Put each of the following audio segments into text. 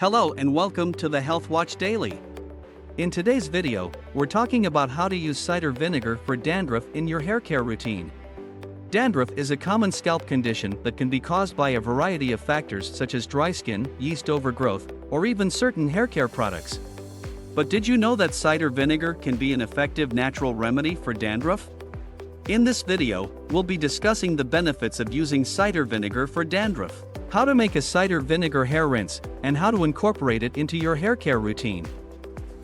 Hello and welcome to the Health Watch Daily. In today's video, we're talking about how to use cider vinegar for dandruff in your hair care routine. Dandruff is a common scalp condition that can be caused by a variety of factors such as dry skin, yeast overgrowth, or even certain hair care products. But did you know that cider vinegar can be an effective natural remedy for dandruff? In this video, we'll be discussing the benefits of using cider vinegar for dandruff, how to make a cider vinegar hair rinse, and how to incorporate it into your hair care routine.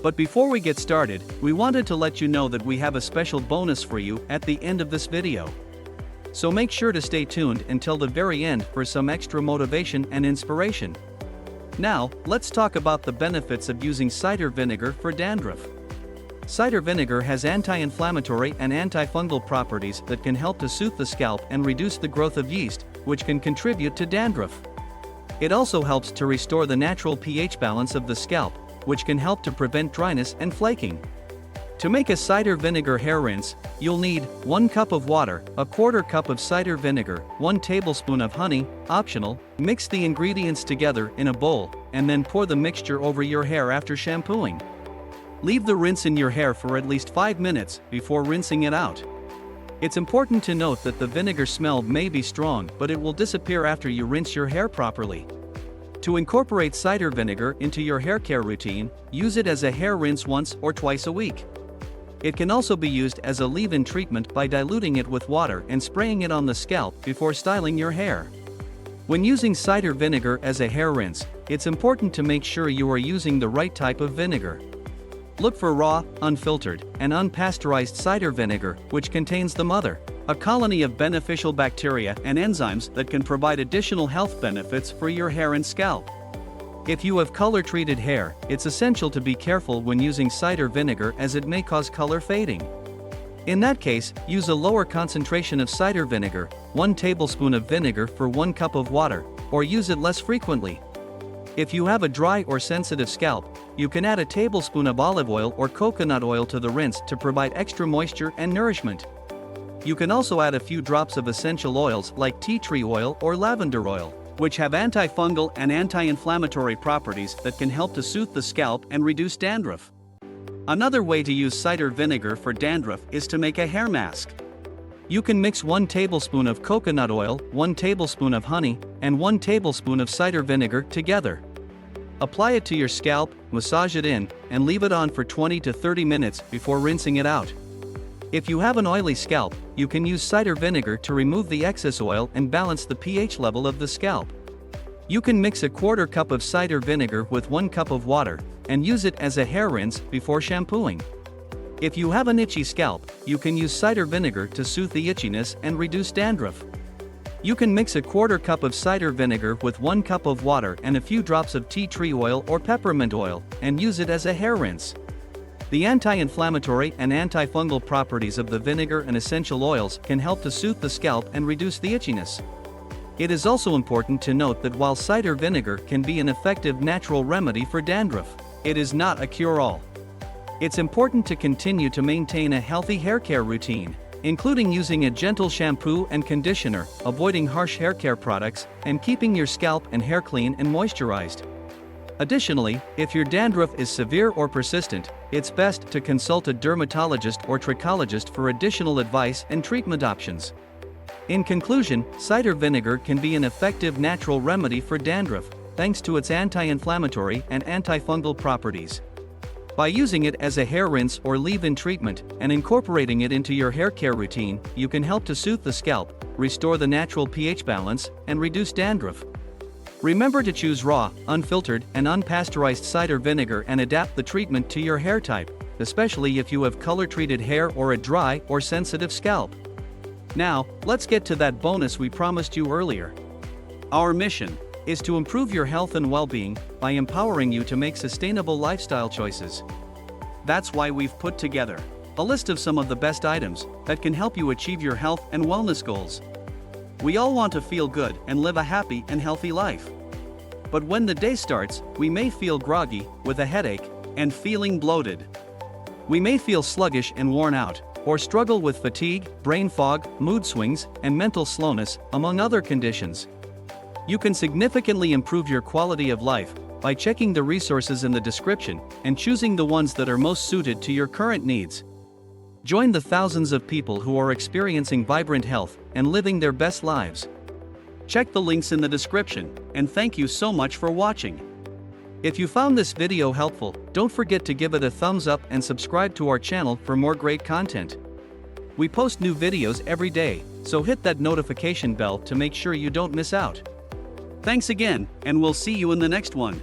But before we get started, we wanted to let you know that we have a special bonus for you at the end of this video. So make sure to stay tuned until the very end for some extra motivation and inspiration. Now, let's talk about the benefits of using cider vinegar for dandruff. Cider vinegar has anti-inflammatory and antifungal properties that can help to soothe the scalp and reduce the growth of yeast, which can contribute to dandruff. It also helps to restore the natural pH balance of the scalp, which can help to prevent dryness and flaking. To make a cider vinegar hair rinse, you'll need 1 cup of water, a quarter cup of cider vinegar, 1 tablespoon of honey, optional. Mix the ingredients together in a bowl, and then pour the mixture over your hair after shampooing. Leave the rinse in your hair for at least 5 minutes before rinsing it out. It's important to note that the vinegar smell may be strong, but it will disappear after you rinse your hair properly. To incorporate cider vinegar into your hair care routine, use it as a hair rinse once or twice a week. It can also be used as a leave-in treatment by diluting it with water and spraying it on the scalp before styling your hair. When using cider vinegar as a hair rinse, it's important to make sure you are using the right type of vinegar. Look for raw, unfiltered, and unpasteurized cider vinegar, which contains the mother, a colony of beneficial bacteria and enzymes that can provide additional health benefits for your hair and scalp. If you have color-treated hair, it's essential to be careful when using cider vinegar as it may cause color fading. In that case, use a lower concentration of cider vinegar, 1 tablespoon of vinegar for 1 cup of water, or use it less frequently. If you have a dry or sensitive scalp, you can add a tablespoon of olive oil or coconut oil to the rinse to provide extra moisture and nourishment. You can also add a few drops of essential oils like tea tree oil or lavender oil, which have antifungal and anti-inflammatory properties that can help to soothe the scalp and reduce dandruff. Another way to use cider vinegar for dandruff is to make a hair mask. You can mix 1 tablespoon of coconut oil, 1 tablespoon of honey, and 1 tablespoon of cider vinegar together. Apply it to your scalp, massage it in, and leave it on for 20 to 30 minutes before rinsing it out. If you have an oily scalp, you can use cider vinegar to remove the excess oil and balance the pH level of the scalp. You can mix a quarter cup of cider vinegar with 1 cup of water, and use it as a hair rinse before shampooing. If you have an itchy scalp, you can use cider vinegar to soothe the itchiness and reduce dandruff. You can mix a quarter cup of cider vinegar with 1 cup of water and a few drops of tea tree oil or peppermint oil, and use it as a hair rinse. The anti-inflammatory and antifungal properties of the vinegar and essential oils can help to soothe the scalp and reduce the itchiness. It is also important to note that while cider vinegar can be an effective natural remedy for dandruff, it is not a cure-all. It's important to continue to maintain a healthy hair care routine, including using a gentle shampoo and conditioner, avoiding harsh hair care products, and keeping your scalp and hair clean and moisturized. Additionally, if your dandruff is severe or persistent, it's best to consult a dermatologist or trichologist for additional advice and treatment options. In conclusion, cider vinegar can be an effective natural remedy for dandruff, thanks to its anti-inflammatory and antifungal properties. By using it as a hair rinse or leave-in treatment and incorporating it into your hair care routine, you can help to soothe the scalp, restore the natural pH balance, and reduce dandruff. Remember to choose raw, unfiltered, and unpasteurized cider vinegar and adapt the treatment to your hair type, especially if you have color-treated hair or a dry or sensitive scalp. Now, let's get to that bonus we promised you earlier. Our mission is to improve your health and well-being by empowering you to make sustainable lifestyle choices. That's why we've put together a list of some of the best items that can help you achieve your health and wellness goals. We all want to feel good and live a happy and healthy life. But when the day starts, we may feel groggy, with a headache, and feeling bloated. We may feel sluggish and worn out, or struggle with fatigue, brain fog, mood swings, and mental slowness, among other conditions. You can significantly improve your quality of life by checking the resources in the description and choosing the ones that are most suited to your current needs. Join the thousands of people who are experiencing vibrant health and living their best lives. Check the links in the description, and thank you so much for watching. If you found this video helpful, don't forget to give it a thumbs up and subscribe to our channel for more great content. We post new videos every day, so hit that notification bell to make sure you don't miss out. Thanks again, and we'll see you in the next one.